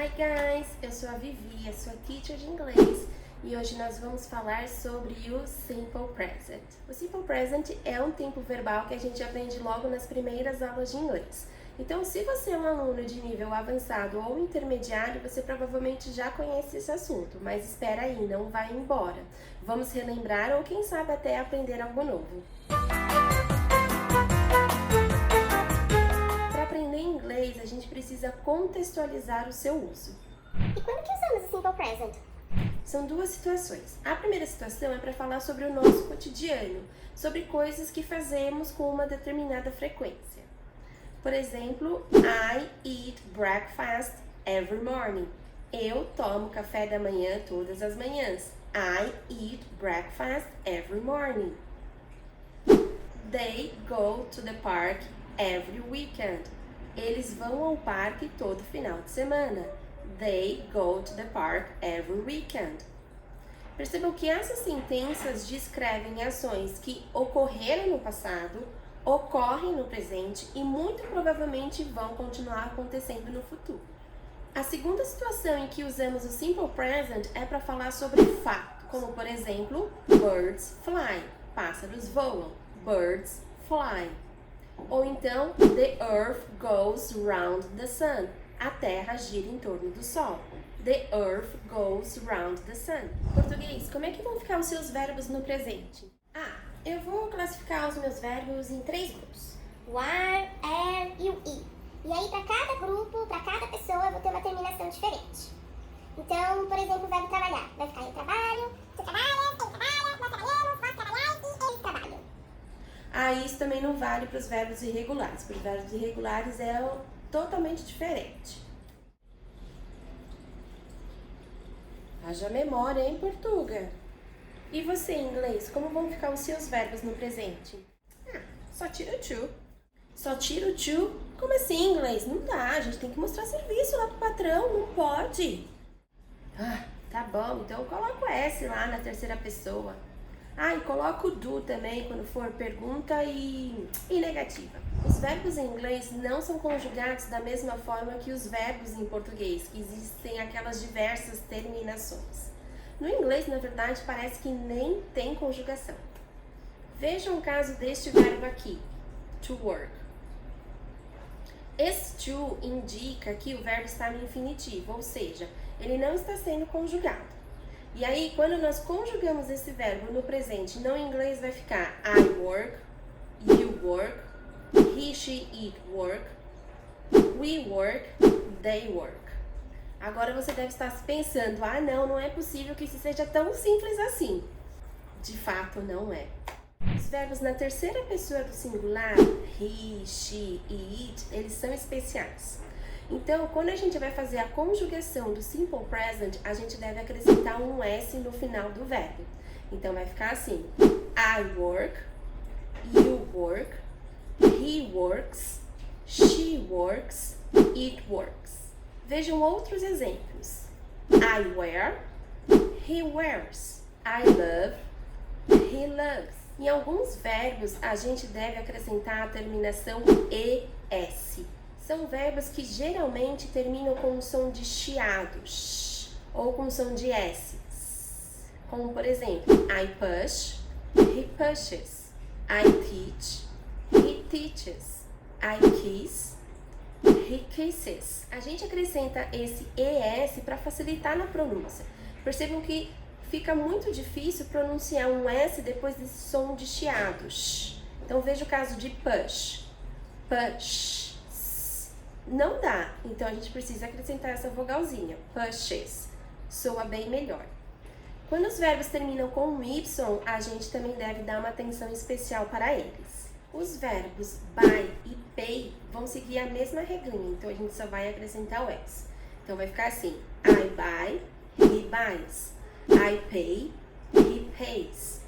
Hi guys, eu sou a Vivi, a sua teacher de inglês e hoje nós vamos falar sobre o Simple Present. O Simple Present é um tempo verbal que a gente aprende logo nas primeiras aulas de inglês. Então, se você é um aluno de nível avançado ou intermediário, você provavelmente já conhece esse assunto, mas espera aí, não vai embora. Vamos relembrar ou quem sabe até aprender algo novo. A gente precisa contextualizar o seu uso. E quando que usamos o Simple Present? São duas situações. A primeira situação é para falar sobre o nosso cotidiano, sobre coisas que fazemos com uma determinada frequência. Por exemplo, I eat breakfast every morning. Eu tomo café da manhã todas as manhãs. I eat breakfast every morning. They go to the park every weekend. Eles vão ao parque todo final de semana. They go to the park every weekend. Percebam que essas sentenças descrevem ações que ocorreram no passado, ocorrem no presente e muito provavelmente vão continuar acontecendo no futuro. A segunda situação em que usamos o Simple Present é para falar sobre fato, como por exemplo, birds fly, pássaros voam, birds fly. Ou então, the earth goes round the sun. A Terra gira em torno do Sol. The earth goes round the sun. Português, como é que vão ficar os seus verbos no presente? Eu vou classificar os meus verbos em 3 grupos. O are, e o i. E aí, para cada grupo, para cada pessoa, eu vou ter uma terminação diferente. Então, por exemplo, o verbo trabalhar. Vai ficar eu trabalho, tu trabalha, ele trabalha, nós trabalhamos, vós trabalhais e eles trabalham. Isso também não vale para os verbos irregulares. Para os verbos irregulares é totalmente diferente. Haja memória, hein, Portuga? E você, em inglês, como vão ficar os seus verbos no presente? Só tira o to. Só tira o to? Como assim, em inglês? Não dá, a gente tem que mostrar serviço lá pro patrão, não pode. Tá bom, então eu coloco S lá na terceira pessoa. E coloco o do também quando for pergunta e negativa. Os verbos em inglês não são conjugados da mesma forma que os verbos em português, que existem aquelas diversas terminações. No inglês, na verdade, parece que nem tem conjugação. Veja um caso deste verbo aqui, to work. Esse to indica que o verbo está no infinitivo, ou seja, ele não está sendo conjugado. E aí, quando nós conjugamos esse verbo no presente, no inglês vai ficar I work, you work, he, she, it work, we work, they work. Agora você deve estar se pensando, não é possível que isso seja tão simples assim. De fato, não é. Os verbos na terceira pessoa do singular, he, she e it, eles são especiais. Então, quando a gente vai fazer a conjugação do Simple Present, a gente deve acrescentar um S no final do verbo. Então, vai ficar assim, I work, you work, he works, she works, it works. Vejam outros exemplos. I wear, he wears, I love, he loves. Em alguns verbos, a gente deve acrescentar a terminação ES. São verbos que geralmente terminam com um som de chiado, sh, ou com som de S. Como, por exemplo, I push, he pushes. I teach, he teaches. I kiss, he kisses. A gente acrescenta esse ES para facilitar na pronúncia. Percebam que fica muito difícil pronunciar um S depois desse som de chiado, sh. Então, veja o caso de push, push. Não dá, então a gente precisa acrescentar essa vogalzinha, pushes, soa bem melhor. Quando os verbos terminam com um Y, a gente também deve dar uma atenção especial para eles. Os verbos buy e pay vão seguir a mesma regrinha, então a gente só vai acrescentar o S. Então vai ficar assim, I buy, he buys, I pay, he pays.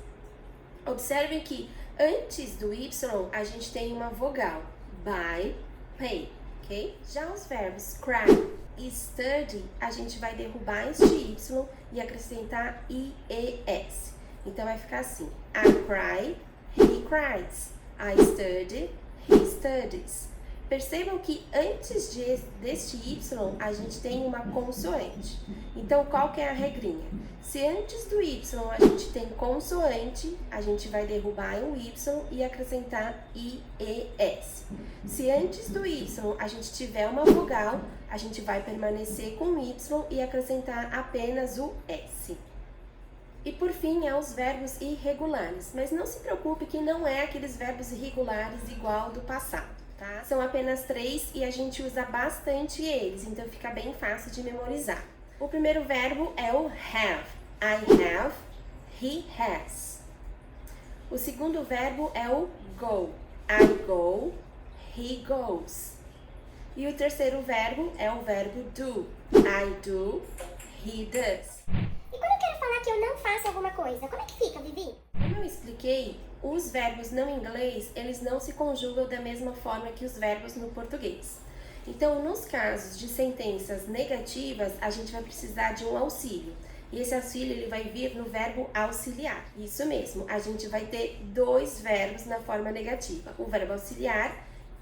Observem que antes do Y a gente tem uma vogal, buy, pay. Okay? Já os verbos cry e study, a gente vai derrubar este Y e acrescentar IES. Então, vai ficar assim, I cry, he cries. I study, he studies. Percebam que antes deste Y, a gente tem uma consoante. Então, qual que é a regrinha? Se antes do Y a gente tem consoante, a gente vai derrubar o Y e acrescentar IES. Se antes do Y a gente tiver uma vogal, a gente vai permanecer com Y e acrescentar apenas o S. E por fim, os verbos irregulares. Mas não se preocupe que não é aqueles verbos irregulares igual do passado. Tá? São apenas 3 e a gente usa bastante eles, então fica bem fácil de memorizar. O primeiro verbo é o have. I have, he has. O segundo verbo é o go. I go, he goes. E o terceiro verbo é o verbo do. I do, he does. E quando eu quero falar que eu não faço alguma coisa, como é que fica, Vivi? Como eu expliquei, os verbos não em inglês, eles não se conjugam da mesma forma que os verbos no português. Então, nos casos de sentenças negativas, a gente vai precisar de um auxílio. E esse auxílio ele vai vir no verbo auxiliar. Isso mesmo, a gente vai ter 2 verbos na forma negativa, o verbo auxiliar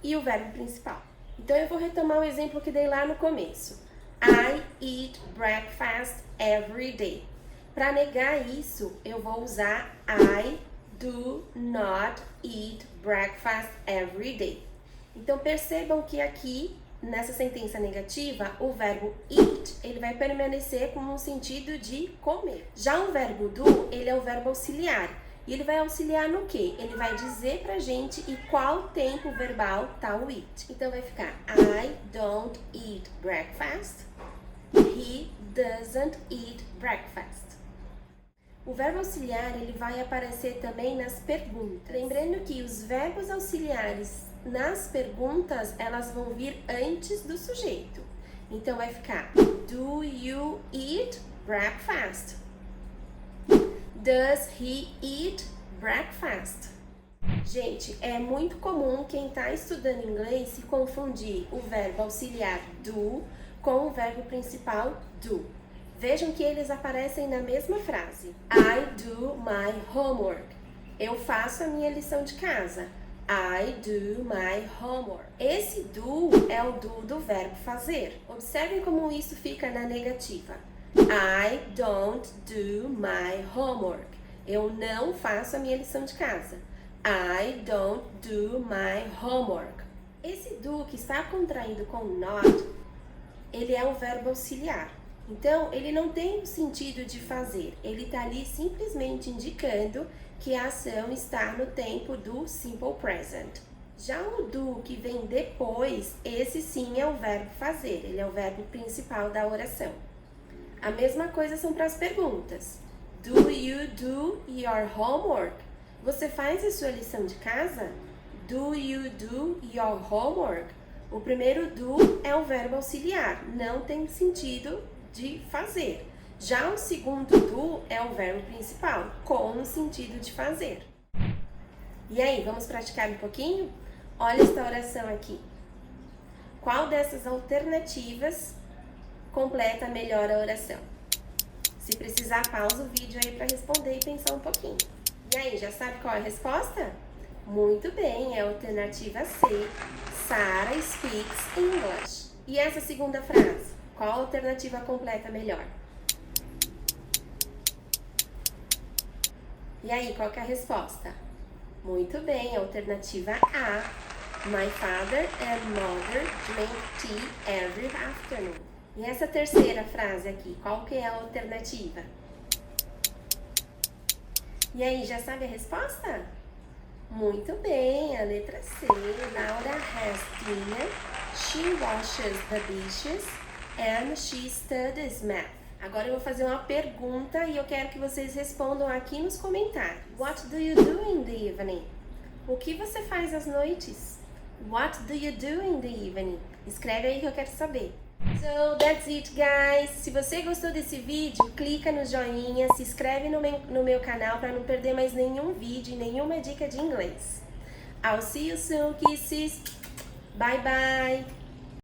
e o verbo principal. Então, eu vou retomar o exemplo que dei lá no começo. I eat breakfast every day. Para negar isso, eu vou usar I do not eat breakfast every day. Então, percebam que aqui, nessa sentença negativa, o verbo eat, ele vai permanecer com um sentido de comer. Já o verbo do, ele é o verbo auxiliar. E ele vai auxiliar no quê? Ele vai dizer pra gente em qual tempo verbal tá o eat. Então, vai ficar I don't eat breakfast. He doesn't eat breakfast. O verbo auxiliar ele vai aparecer também nas perguntas. Lembrando que os verbos auxiliares nas perguntas elas vão vir antes do sujeito. Então vai ficar Do you eat breakfast? Does he eat breakfast? Gente, é muito comum quem está estudando inglês se confundir o verbo auxiliar do com o verbo principal do. Vejam que eles aparecem na mesma frase. I do my homework. Eu faço a minha lição de casa. I do my homework. Esse do é o do verbo fazer. Observem como isso fica na negativa. I don't do my homework. Eu não faço a minha lição de casa. I don't do my homework. Esse do que está contraído com not, ele é o verbo auxiliar. Então, ele não tem o sentido de fazer, ele está ali simplesmente indicando que a ação está no tempo do simple present. Já o do que vem depois, esse sim é o verbo fazer, ele é o verbo principal da oração. A mesma coisa são para as perguntas. Do you do your homework? Você faz a sua lição de casa? Do you do your homework? O primeiro do é o verbo auxiliar, não tem sentido de fazer. Já o segundo do é o verbo principal, com o sentido de fazer. E aí, vamos praticar um pouquinho? Olha esta oração aqui. Qual dessas alternativas completa melhor a oração? Se precisar, pausa o vídeo aí para responder e pensar um pouquinho. E aí, já sabe qual é a resposta? Muito bem, é a alternativa C. Sarah speaks English. E essa segunda frase? Qual a alternativa completa melhor? E aí, qual que é a resposta? Muito bem, a alternativa A. My father and mother drink tea every afternoon. E essa terceira frase aqui, qual que é a alternativa? E aí, já sabe a resposta? Muito bem, a letra C. Laura has dinner, she washes the dishes and she studies math. Agora eu vou fazer uma pergunta e eu quero que vocês respondam aqui nos comentários. What do you do in the evening? O que você faz às noites? What do you do in the evening? Escreve aí que eu quero saber. So, that's it, guys. Se você gostou desse vídeo, clica no joinha, se inscreve no meu canal para não perder mais nenhum vídeo e nenhuma dica de inglês. I'll see you soon, kisses. Bye, bye.